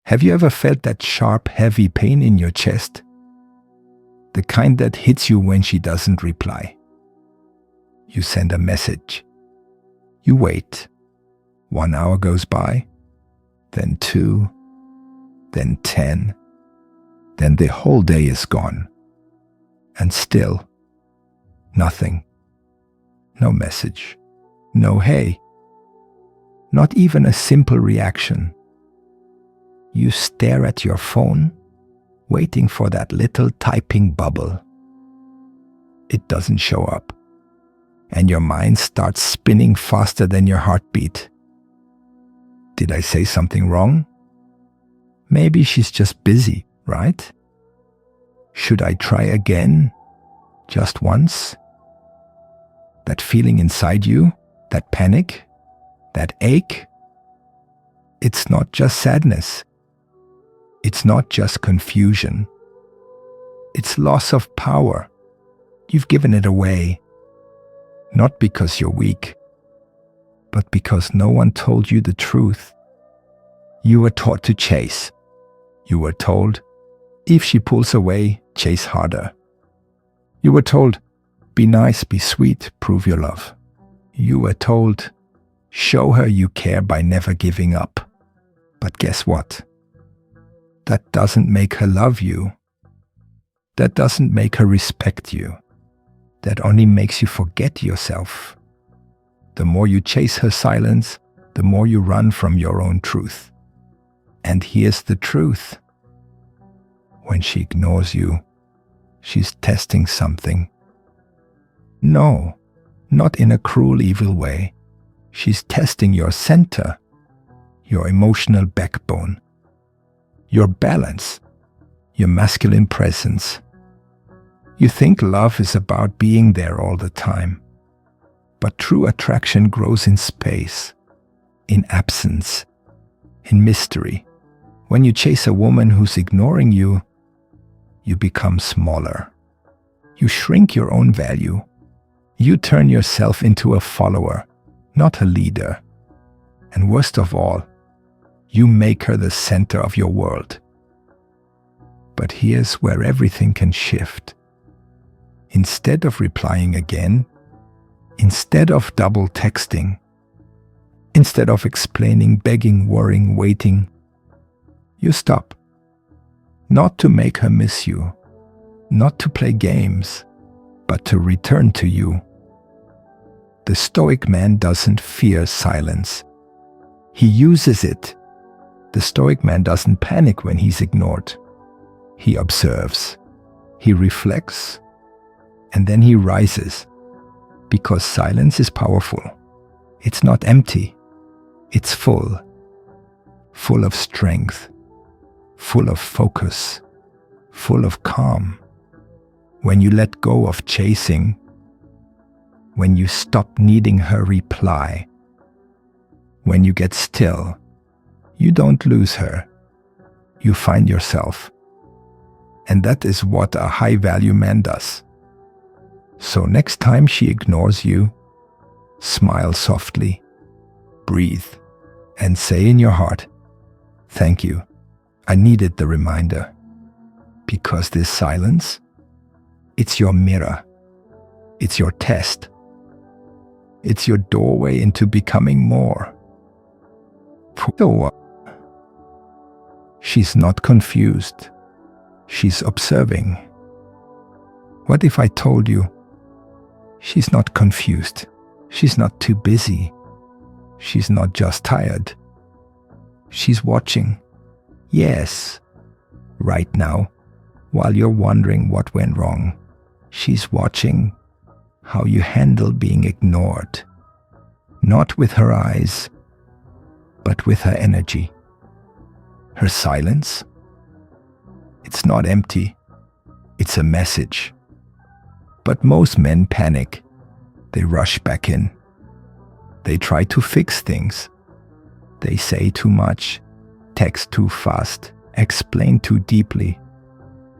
Have you ever felt that sharp, heavy pain in your chest? The kind that hits you when she doesn't reply. You send a message. You wait. 1 hour goes by, then 2, then 10, then the whole day is gone. And still, nothing. No message. No hey. Not even a simple reaction. You stare at your phone, waiting for that little typing bubble. It doesn't show up, and your mind starts spinning faster than your heartbeat. Did I say something wrong? Maybe she's just busy, right? Should I try again? Just once? That feeling inside you, that panic, that ache, it's not just sadness. It's not just confusion. It's loss of power. You've given it away. Not because you're weak, but because no one told you the truth. You were taught to chase. You were told, if she pulls away, chase harder. You were told, be nice, be sweet, prove your love. You were told, show her you care by never giving up. But guess what? That doesn't make her love you. That doesn't make her respect you. That only makes you forget yourself. The more you chase her silence, the more you run from your own truth. And here's the truth. When she ignores you, she's testing something. No, not in a cruel, evil way. She's testing your center, your emotional backbone, your balance, your masculine presence. You think love is about being there all the time, but true attraction grows in space, in absence, in mystery. When you chase a woman who's ignoring you, you become smaller. You shrink your own value. You turn yourself into a follower, not a leader. And worst of all, you make her the center of your world. But here's where everything can shift. Instead of replying again, instead of double texting, instead of explaining, begging, worrying, waiting, you stop. Not to make her miss you, not to play games, but to return to you. The Stoic man doesn't fear silence. He uses it. The Stoic man doesn't panic when he's ignored. He observes, he reflects, and then he rises. Because silence is powerful. It's not empty. It's full. Full of strength. Full of focus. Full of calm. When you let go of chasing, when you stop needing her reply, when you get still, you don't lose her. You find yourself. And that is what a high-value man does. So next time she ignores you, smile softly, breathe, and say in your heart, thank you. I needed the reminder. Because this silence, it's your mirror. It's your test. It's your doorway into becoming more. She's not confused. She's observing. What if I told you, she's not confused. She's not too busy. She's not just tired. She's watching. Yes, right now, while you're wondering what went wrong, she's watching how you handle being ignored. Not with her eyes, but with her energy. Her silence. It's not empty. It's a message. But most men panic. They rush back in. They try to fix things. They say too much, text too fast, explain too deeply,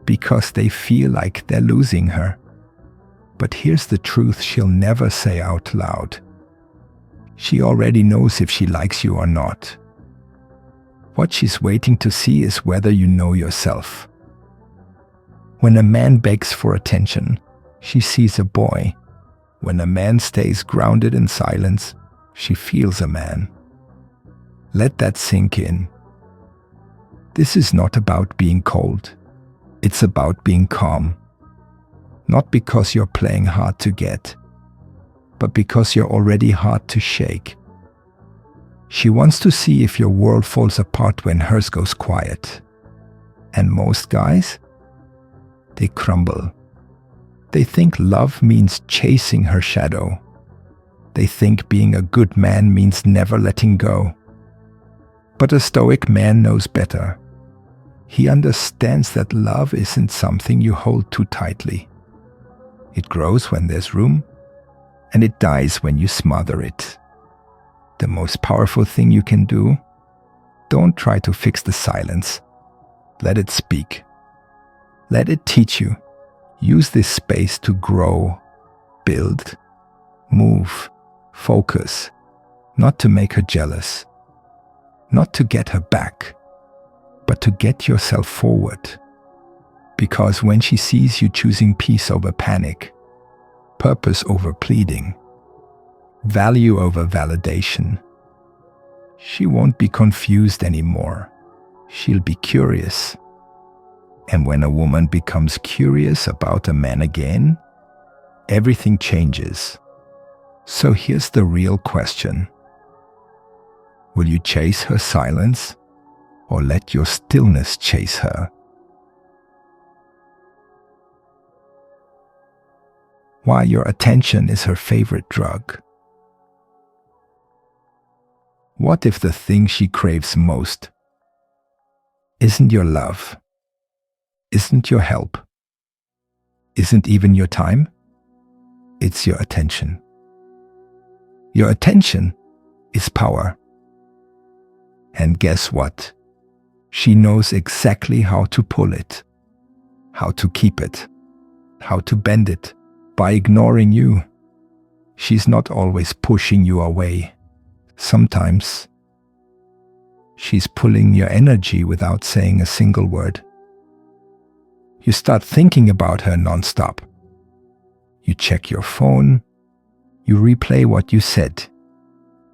because they feel like they're losing her. But here's the truth she'll never say out loud. She already knows if she likes you or not. What she's waiting to see is whether you know yourself. When a man begs for attention, she sees a boy. When a man stays grounded in silence, she feels a man. Let that sink in. This is not about being cold. It's about being calm. Not because you're playing hard to get, but because you're already hard to shake. She wants to see if your world falls apart when hers goes quiet. And most guys, they crumble. They think love means chasing her shadow. They think being a good man means never letting go. But a stoic man knows better. He understands that love isn't something you hold too tightly. It grows when there's room, and it dies when you smother it. The most powerful thing you can do, don't try to fix the silence. Let it speak. Let it teach you. Use this space to grow, build, move, focus, not to make her jealous, not to get her back, but to get yourself forward. Because when she sees you choosing peace over panic, purpose over pleading, value over validation, she won't be confused anymore. She'll be curious. And when a woman becomes curious about a man again, everything changes. So here's the real question. Will you chase her silence or let your stillness chase her? Why your attention is her favorite drug. What if the thing she craves most isn't your love, isn't your help, isn't even your time? It's your attention. Your attention is power. And guess what? She knows exactly how to pull it, how to keep it, how to bend it. By ignoring you, she's not always pushing you away. Sometimes, she's pulling your energy without saying a single word. You start thinking about her nonstop. You check your phone. You replay what you said.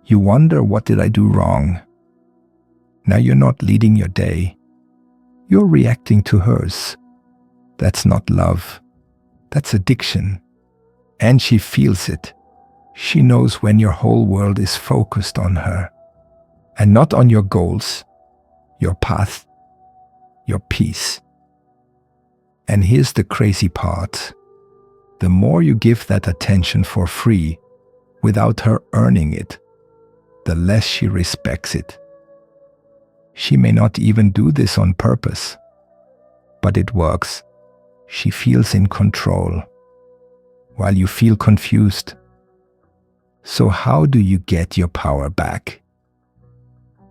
You wonder, what did I do wrong? Now you're not leading your day. You're reacting to hers. That's not love. That's addiction. And she feels it. She knows when your whole world is focused on her and not on your goals, your path, your peace. And here's the crazy part. The more you give that attention for free, without her earning it, the less she respects it. She may not even do this on purpose, but it works. She feels in control, while you feel confused. So how do you get your power back?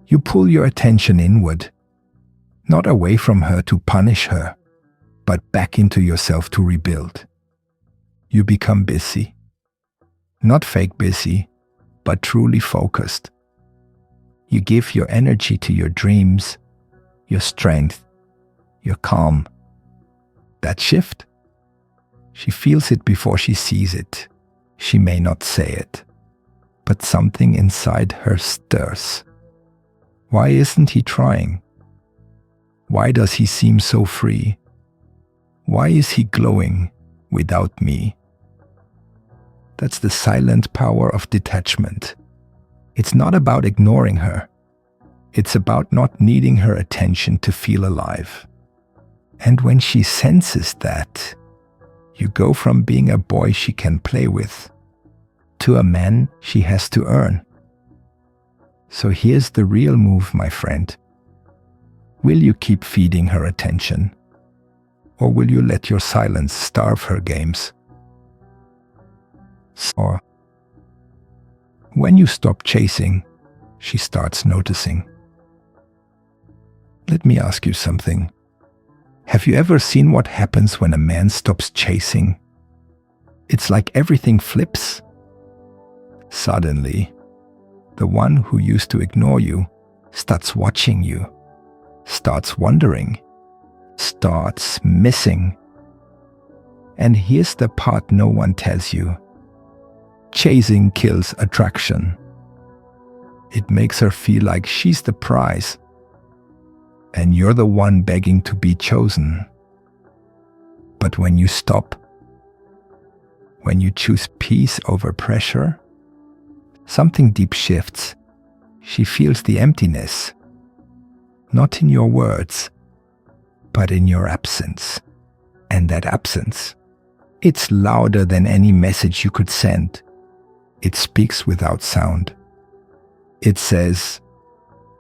You pull your attention inward, not away from her to punish her, but back into yourself to rebuild. You become busy. Not fake busy, but truly focused. You give your energy to your dreams, your strength, your calm. That shift? She feels it before she sees it. She may not say it, but something inside her stirs. Why isn't he trying? Why does he seem so free? Why is he glowing without me? That's the silent power of detachment. It's not about ignoring her. It's about not needing her attention to feel alive. And when she senses that, you go from being a boy she can play with to a man she has to earn. So here's the real move, my friend. Will you keep feeding her attention? Or will you let your silence starve her games? Or when you stop chasing, she starts noticing. Let me ask you something. Have you ever seen what happens when a man stops chasing? It's like everything flips. Suddenly, the one who used to ignore you starts watching you, starts wondering, starts missing. And here's the part no one tells you. Chasing kills attraction. It makes her feel like she's the prize, and you're the one begging to be chosen. But when you stop, when you choose peace over pressure, something deep shifts. She feels the emptiness, not in your words, but in your absence. And that absence, it's louder than any message you could send. It speaks without sound. It says,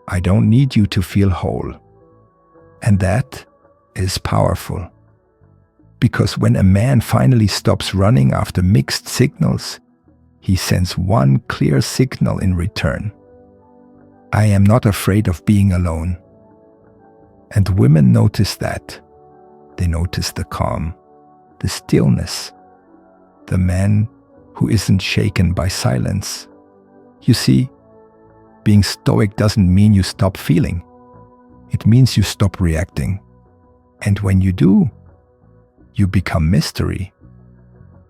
I don't need you to feel whole. And that is powerful. Because when a man finally stops running after mixed signals, he sends one clear signal in return. I am not afraid of being alone. And women notice that. They notice the calm, the stillness, the man who isn't shaken by silence. You see, being stoic doesn't mean you stop feeling. It means you stop reacting. And when you do, you become mystery.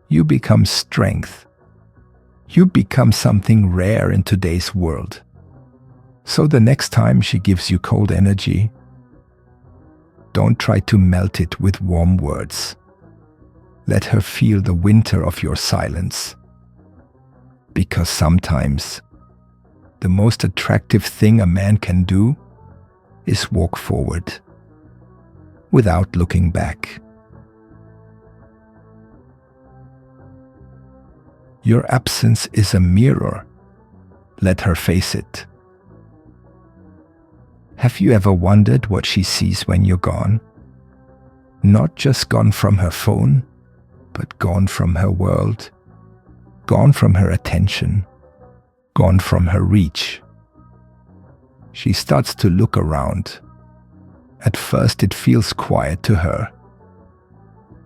You become strength. You become something rare in today's world. So the next time she gives you cold energy, don't try to melt it with warm words. Let her feel the winter of your silence. Because sometimes the most attractive thing a man can do is walk forward without looking back. Your absence is a mirror. Let her face it. Have you ever wondered what she sees when you're gone? Not just gone from her phone, but gone from her world, gone from her attention, gone from her reach. She starts to look around. At first it feels quiet to her,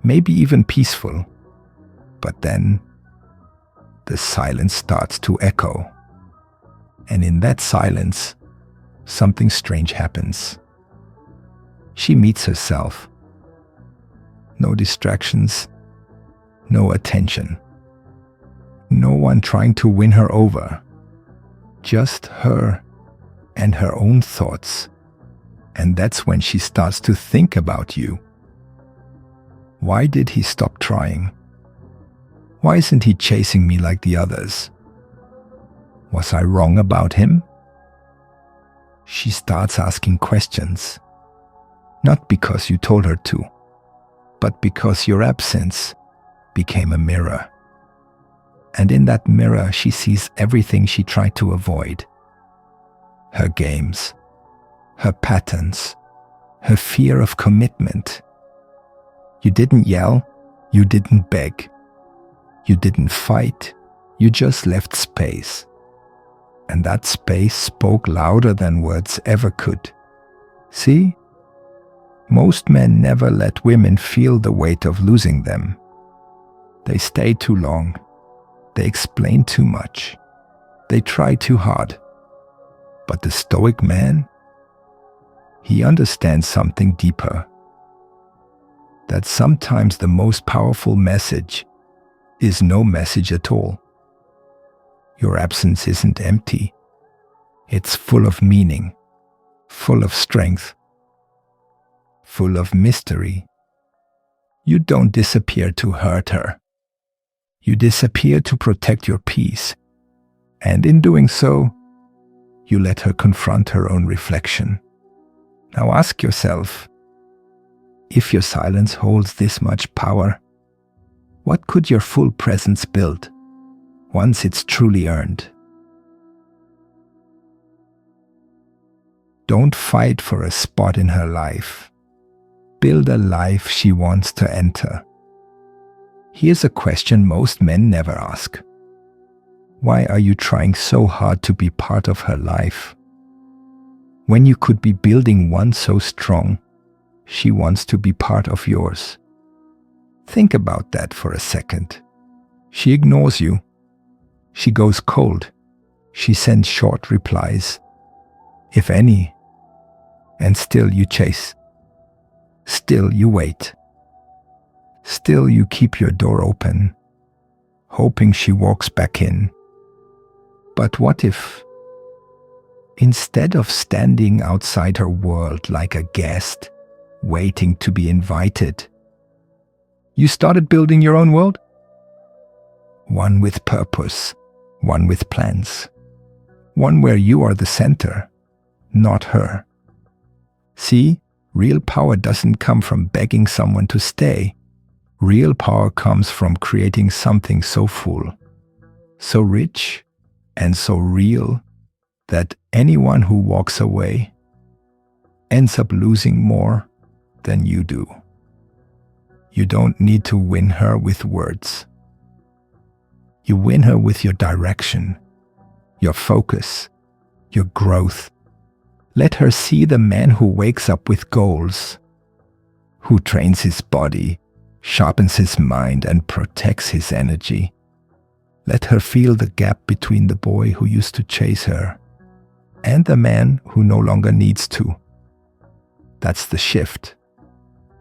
maybe even peaceful, but then the silence starts to echo. And in that silence, something strange happens. She meets herself. No distractions, no attention. No one trying to win her over. Just her and her own thoughts. And that's when she starts to think about you. Why did he stop trying? Why isn't he chasing me like the others? Was I wrong about him? She starts asking questions, not because you told her to, but because your absence became a mirror. And in that mirror, she sees everything she tried to avoid. Her games, her patterns, her fear of commitment. You didn't yell, you didn't beg, you didn't fight, you just left space. And that space spoke louder than words ever could. See? Most men never let women feel the weight of losing them. They stay too long. They explain too much. They try too hard. But the Stoic man, he understands something deeper. That sometimes the most powerful message is no message at all. Your absence isn't empty. It's full of meaning, full of strength, full of mystery. You don't disappear to hurt her. You disappear to protect your peace. And in doing so, you let her confront her own reflection. Now ask yourself, if your silence holds this much power, what could your full presence build once it's truly earned? Don't fight for a spot in her life. Build a life she wants to enter. Here's a question most men never ask. Why are you trying so hard to be part of her life? When you could be building one so strong, she wants to be part of yours. Think about that for a second. She ignores you. She goes cold. She sends short replies, if any. And still you chase. Still you wait. Still you keep your door open, hoping she walks back in. But what if, instead of standing outside her world like a guest, waiting to be invited, you started building your own world? One with purpose, one with plans, one where you are the center, not her. See, real power doesn't come from begging someone to stay. Real power comes from creating something so full, so rich, and so real that anyone who walks away ends up losing more than you do. You don't need to win her with words. You win her with your direction, your focus, your growth. Let her see the man who wakes up with goals, who trains his body, sharpens his mind, and protects his energy. Let her feel the gap between the boy who used to chase her and the man who no longer needs to. That's the shift.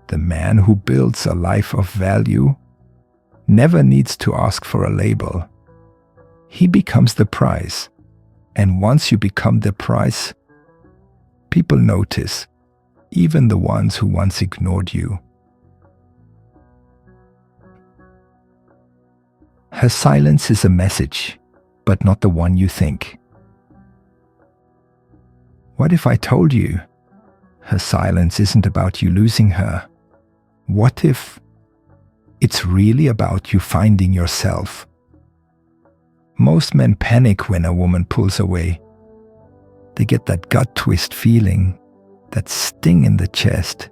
The man who builds a life of value never needs to ask for a label. He becomes the prize. And once you become the prize, people notice, even the ones who once ignored you. Her silence is a message, but not the one you think. What if I told you her silence isn't about you losing her? What if it's really about you finding yourself? Most men panic when a woman pulls away. They get that gut twist feeling, that sting in the chest,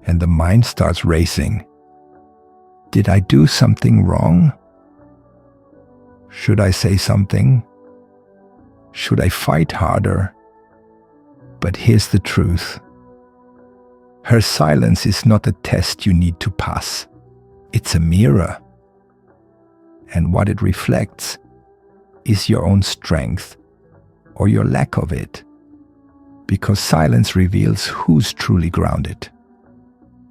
and the mind starts racing. Did I do something wrong? Should I say something? Should I fight harder? But here's the truth. Her silence is not a test you need to pass. It's a mirror. And what it reflects is your own strength or your lack of it. Because silence reveals who's truly grounded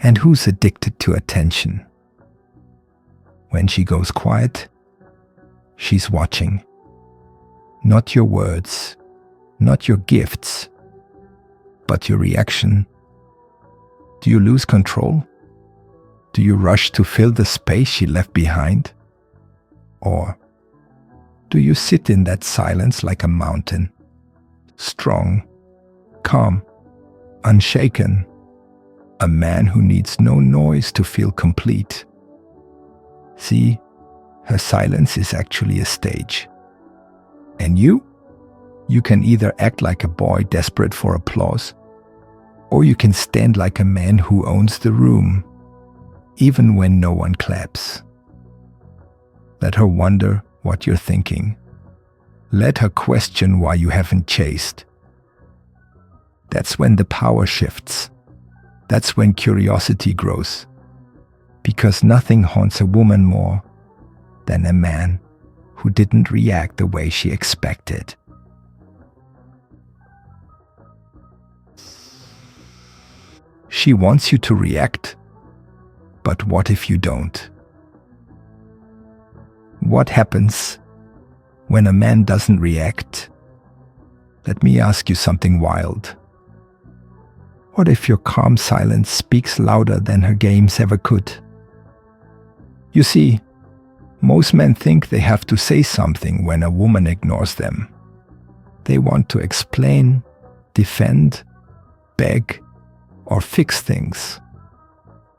and who's addicted to attention. When she goes quiet, she's watching. Not your words, not your gifts, but your reaction. Do you lose control? Do you rush to fill the space she left behind? Or do you sit in that silence like a mountain, strong, calm, unshaken, a man who needs no noise to feel complete? See, her silence is actually a stage. And you can either act like a boy desperate for applause, or you can stand like a man who owns the room, even when no one claps. Let her wonder what you're thinking. Let her question why you haven't chased. That's when the power shifts. That's when curiosity grows. Because nothing haunts a woman more than a man who didn't react the way she expected. She wants you to react, but what if you don't? What happens when a man doesn't react? Let me ask you something wild. What if your calm silence speaks louder than her games ever could? You see, most men think they have to say something when a woman ignores them. They want to explain, defend, beg, or fix things.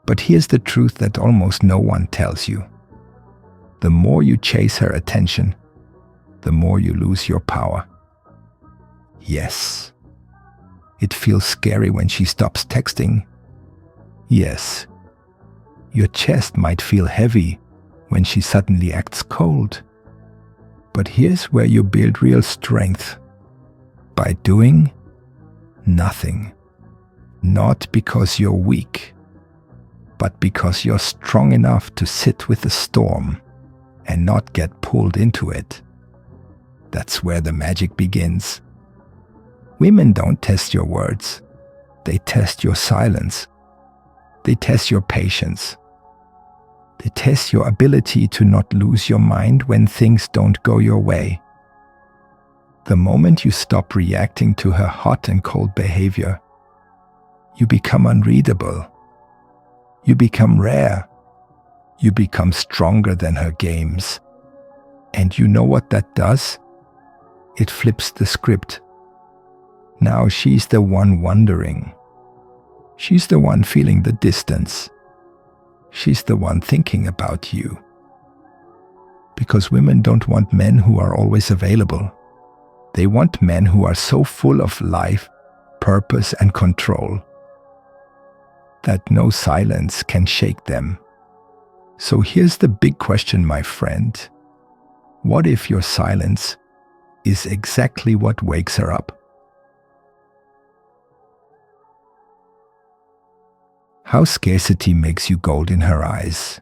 But here's the truth that almost no one tells you. The more you chase her attention, the more you lose your power. Yes. It feels scary when she stops texting. Yes. Your chest might feel heavy when she suddenly acts cold. But here's where you build real strength. By doing nothing. Not because you're weak, but because you're strong enough to sit with the storm and not get pulled into it. That's where the magic begins. Women don't test your words. They test your silence. They test your patience. They test your ability to not lose your mind when things don't go your way. The moment you stop reacting to her hot and cold behavior, you become unreadable. You become rare. You become stronger than her games. And you know what that does? It flips the script. Now she's the one wondering. She's the one feeling the distance. She's the one thinking about you. Because women don't want men who are always available. They want men who are so full of life, purpose, and control that no silence can shake them. So here's the big question, my friend. What if your silence is exactly what wakes her up? How scarcity makes you gold in her eyes.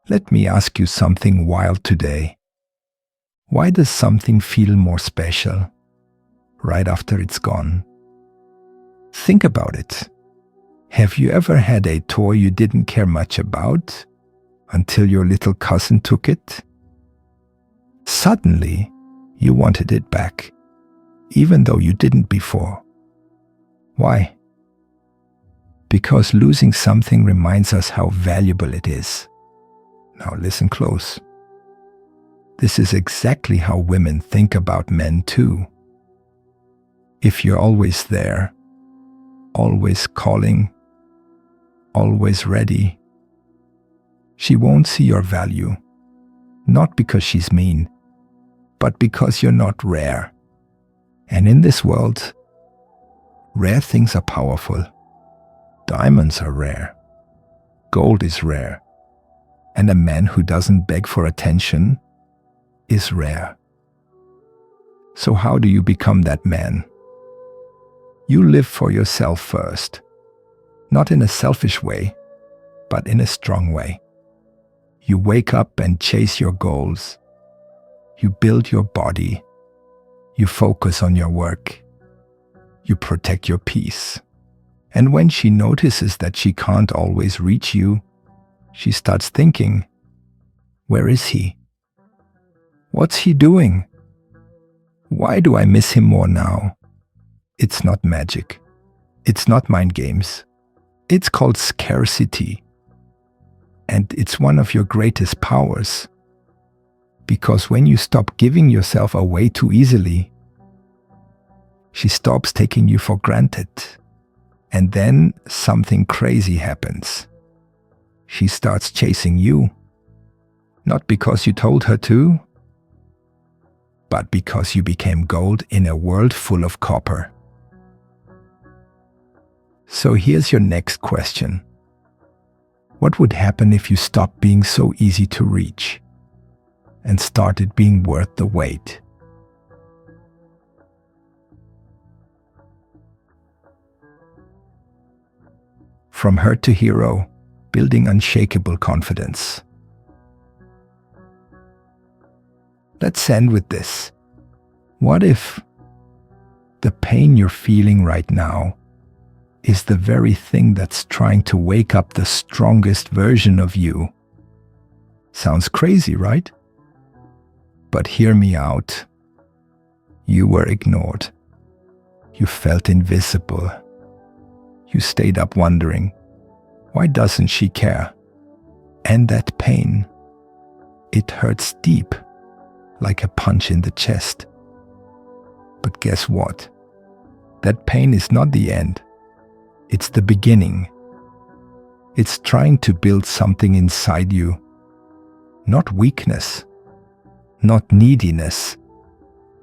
Let me ask you something wild today. Why does something feel more special right after it's gone? Think about it. Have you ever had a toy you didn't care much about until your little cousin took it? Suddenly, you wanted it back, even though you didn't before. Why? Because losing something reminds us how valuable it is. Now listen close. This is exactly how women think about men too. If you're always there, always calling, always ready, she won't see your value. Not because she's mean, but because you're not rare. And in this world, rare things are powerful. Diamonds are rare. Gold is rare. And a man who doesn't beg for attention is rare. So how do you become that man? You live for yourself first. Not in a selfish way, but in a strong way. You wake up and chase your goals. You build your body. You focus on your work. You protect your peace. And when she notices that she can't always reach you, she starts thinking, where is he? What's he doing? Why do I miss him more now? It's not magic. It's not mind games. It's called scarcity. And it's one of your greatest powers. Because when you stop giving yourself away too easily, she stops taking you for granted. And then something crazy happens. She starts chasing you. Not because you told her to, but because you became gold in a world full of copper. So here's your next question. What would happen if you stopped being so easy to reach and started being worth the wait? From hurt to hero, building unshakable confidence. Let's end with this. What if the pain you're feeling right now is the very thing that's trying to wake up the strongest version of you? Sounds crazy, right? But hear me out. You were ignored. You felt invisible. You stayed up wondering, why doesn't she care? And that pain, it hurts deep, like a punch in the chest. But guess what? That pain is not the end. It's the beginning. It's trying to build something inside you. Not weakness, not neediness,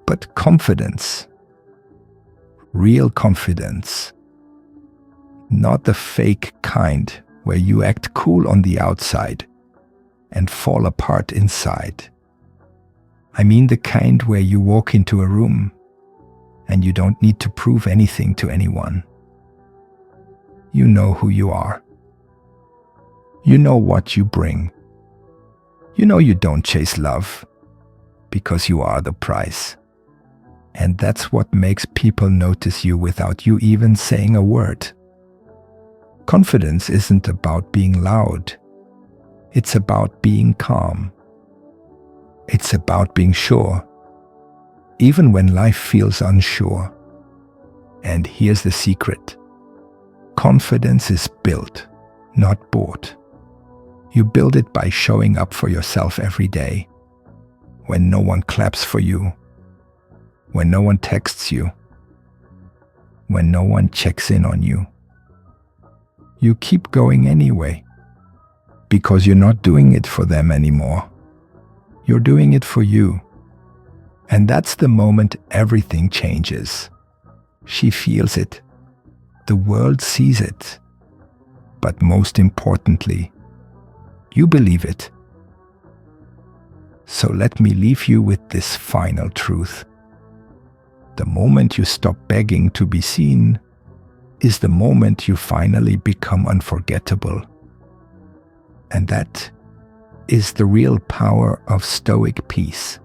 but confidence. Real confidence. Not the fake kind where you act cool on the outside and fall apart inside. I mean the kind where you walk into a room and you don't need to prove anything to anyone. You know who you are. You know what you bring. You know you don't chase love because you are the price. And that's what makes people notice you without you even saying a word. Confidence isn't about being loud. It's about being calm. It's about being sure, even when life feels unsure. And here's the secret. Confidence is built, not bought. You build it by showing up for yourself every day, when no one claps for you, when no one texts you, when no one checks in on you. You keep going anyway, because you're not doing it for them anymore. You're doing it for you. And that's the moment everything changes. She feels it. The world sees it. But most importantly, you believe it. So let me leave you with this final truth. The moment you stop begging to be seen is the moment you finally become unforgettable. And that is the real power of Stoic peace.